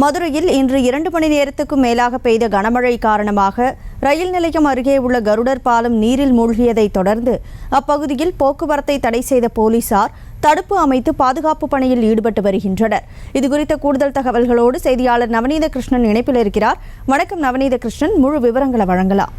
மதுரையில் இன்று 2 மணி நேரத்துக்கும் மேலாக பெய்த கனமழை காரணமாக ரயில் நிலையம் அருகே உள்ள கருடர் பாலம் நீரில் மூழ்கியதைத் தொடர்ந்து அப்பகுதியில் போக்குவரத்தை தடை செய்த போலீசார் தடுப்பு அமைத்து பாதுகாப்பு பணியில் ஈடுபட்டு வருகின்றனர். இதுகுறித்த கூடுதல் தகவல்களோடு செய்தியாளர் நவநீத கிருஷ்ணன் இணைப்பில் இருக்கிறார். வணக்கம் நவநீத கிருஷ்ணன், முழு விவரங்களை வழங்கலாம்.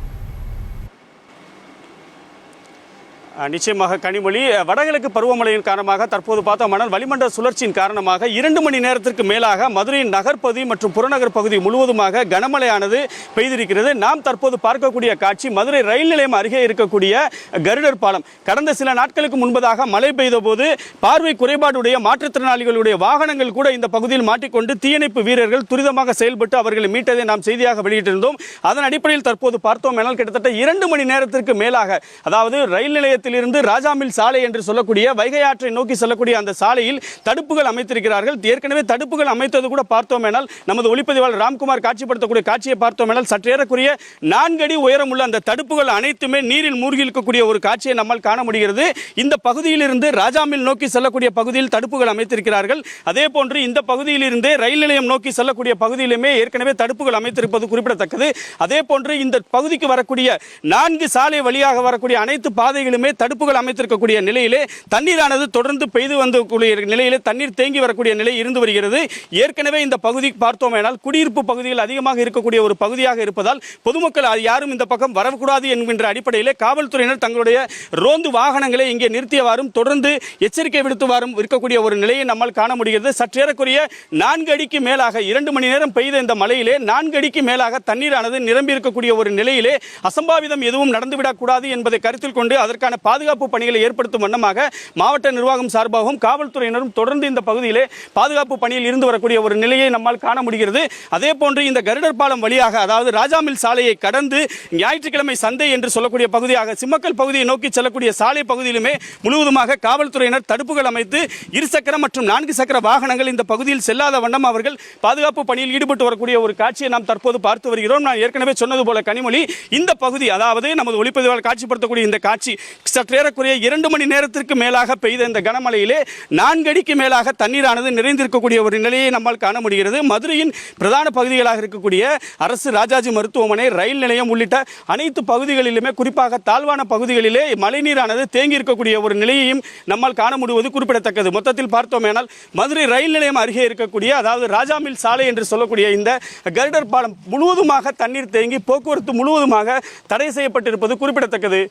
நிச்சயமாக கனிமொழி, வடகிழக்கு பருவமழையின் காரணமாக தற்போது பார்த்தோம்னால் வளிமண்டல சுழற்சியின் காரணமாக 2 மணி நேரத்திற்கு மேலாக மதுரையின் நகர்ப்பகுதி மற்றும் புறநகர் பகுதி முழுவதுமாக கனமழையானது பெய்திருக்கிறது. நாம் தற்போது பார்க்கக்கூடிய காட்சி மதுரை ரயில் நிலையம் அருகே இருக்கக்கூடிய கருடர் பாலம். கடந்த சில நாட்களுக்கு முன்பதாக மழை பெய்த போது பார்வை குறைபாடுடைய மாற்றுத்திறனாளிகளுடைய வாகனங்கள் கூட இந்த பகுதியில் மாட்டிக்கொண்டு தீயணைப்பு வீரர்கள் துரிதமாக செயல்பட்டு அவர்களை மீட்டதை நாம் செய்தியாக வெளியிட்டிருந்தோம். அதன் அடிப்படையில் தற்போது பார்த்தோம் எனால் கிட்டத்தட்ட 2 மணி நேரத்திற்கு மேலாக, அதாவது ரயில் நிலையத்தில் இருந்து ராஜாமில் சாலை என்று சொல்லக்கூடிய வைகை ஆற்றை நோக்கி செல்லக்கூடிய அந்த சாலையில் தடுப்புகள் அமைத்திருக்கிறார்கள். ஏற்கனவே தடுப்புகள் அமைத்தது கூட பார்த்தோம் என்றால் நமது ஒளிப்பதிவாளர் ராம்குமார் காட்சிப்படுத்தக்கூடிய காட்சியை பார்த்தோம் என்றால் சற்றேறக்குரிய 4 அடி உயரம் உள்ள அந்த தடுப்புகள் அனைத்துமே நீரில் மூழ்கி இருக்கக்கூடிய ஒரு காட்சியை நம்மால் காண முடிகிறது. இந்த பகுதியில் இருந்து ராஜாமில் நோக்கி செல்லக்கூடிய பகுதியில் தடுப்புகள் அமைத்திருக்கிறார்கள். அதே போன்று இந்த பகுதியில் இருந்தே ரயில் நிலையம் நோக்கி செல்லக்கூடிய பகுதியிலுமே ஏற்கனவே தடுப்புகள் அமைத்திருப்பது குறிப்பிடத்தக்கது. அதே போன்று இந்த பகுதிக்கு வரக்கூடிய 4 சாலை வழியாக வரக்கூடிய அனைத்து பாதைகளுமே தடுப்புகள் அமைத்திருக்கக்கூடிய நிலையிலே தண்ணீரானது தொடர்ந்து பெய்து வந்தக்கூடிய நிலையிலே தண்ணீர் தேங்கி வரக்கூடிய நிலை இருந்து வருகிறது. ஏற்கனவே இந்த பகுதி பார்த்தோமேனால் குடியிருப்பு பகுதிகள் அதிகமாக இருக்கக்கூடிய ஒரு பகுதியாக இருப்பதால் பொதுமக்கள் யாரும் இந்த பக்கம் வரக்கூடாது என்கின்ற அடிப்படையிலே காவல்துறையினர் தங்களுடைய ரோந்து வாகனங்களை இங்கே நிறுத்தியவாறும் தொடர்ந்து எச்சரிக்கை விடுத்துவாறும் இருக்கக்கூடிய ஒரு நிலையை நம்மால் காண முடிகிறது. சற்றேறக்குரிய 4 அடிக்கு மேலாக 2 மணி நேரம் பெய்த இந்த மழையிலே 4 அடிக்கு மேலாக தண்ணீரானது நிரம்பி இருக்கக்கூடிய ஒரு நிலையிலே அசம்பாவிதம் எதுவும் நடந்துவிடக்கூடாது என்பதை கருத்தில் கொண்டு அதற்கான பாதுகாப்பு பணிகளை ஏற்படுத்தும் வண்ணமாக மாவட்ட நிர்வாகம் சார்பாகவும் காவல்துறையினரும் தொடர்ந்து இந்த பகுதியிலே பாதுகாப்பு பணியில் இருந்து வரக்கூடிய ஒரு நிலையை நம்மால் காண முடிகிறது. அதே போன்று இந்த கருடர் பாலம் வழியாக, அதாவது ராஜாமில் சாலையை கடந்து ஞாயிற்றுக்கிழமை சந்தை என்று சொல்லக்கூடிய பகுதியாக சிம்மக்கல் பகுதியை நோக்கி செல்லக்கூடிய சாலை பகுதியிலுமே முழுவதுமாக காவல்துறையினர் தடுப்புகள் அமைத்து 2 சக்கர மற்றும் 4 சக்கர வாகனங்கள் இந்த பகுதியில் செல்லாத வண்ணம் அவர்கள் பாதுகாப்பு பணியில் ஈடுபட்டு வரக்கூடிய ஒரு காட்சியை நாம் தற்போது பார்த்து வருகிறோம். நான் ஏற்கனவே சொன்னது போல கனிமொழி, இந்த பகுதி, அதாவது நமது ஒளிப்பதிவாளர் காட்சிப்படுத்தக்கூடிய இந்த காட்சி சற்றேறக்குரிய 2 மணி நேரத்திற்கு மேலாக பெய்த இந்த கனமழையிலே 4 அடிக்கு மேலாக தண்ணீரானது நிறைந்திருக்கக்கூடிய ஒரு நிலையை நம்மால் காண முடிகிறது. மதுரையின் பிரதான பகுதிகளாக இருக்கக்கூடிய அரசு ராஜாஜி மருத்துவமனை, ரயில் நிலையம் உள்ளிட்ட அனைத்து பகுதிகளிலுமே, குறிப்பாக தாழ்வான பகுதிகளிலே மழைநீரானது தேங்கி இருக்கக்கூடிய ஒரு நிலையையும் நம்மால் காண முடிவது குறிப்பிடத்தக்கது. மொத்தத்தில் பார்த்தோமேனால் மதுரை ரயில் நிலையம் அருகே இருக்கக்கூடிய, அதாவது ராஜாமில் சாலை என்று சொல்லக்கூடிய இந்த கருடர் பாலம் முழுவதுமாக தண்ணீர் தேங்கி போக்குவரத்து முழுவதுமாக தடை செய்யப்பட்டிருப்பது குறிப்பிடத்தக்கது.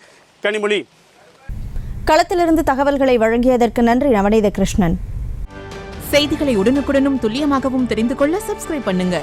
கனிமொழி, களத்திலிருந்து தகவல்களை வழங்கியதற்கு நன்றி நவநீத கிருஷ்ணன். செய்திகளை உடனுக்குடனும் துல்லியமாகவும் தெரிந்து கொள்ள சப்ஸ்கிரைப் பண்ணுங்க.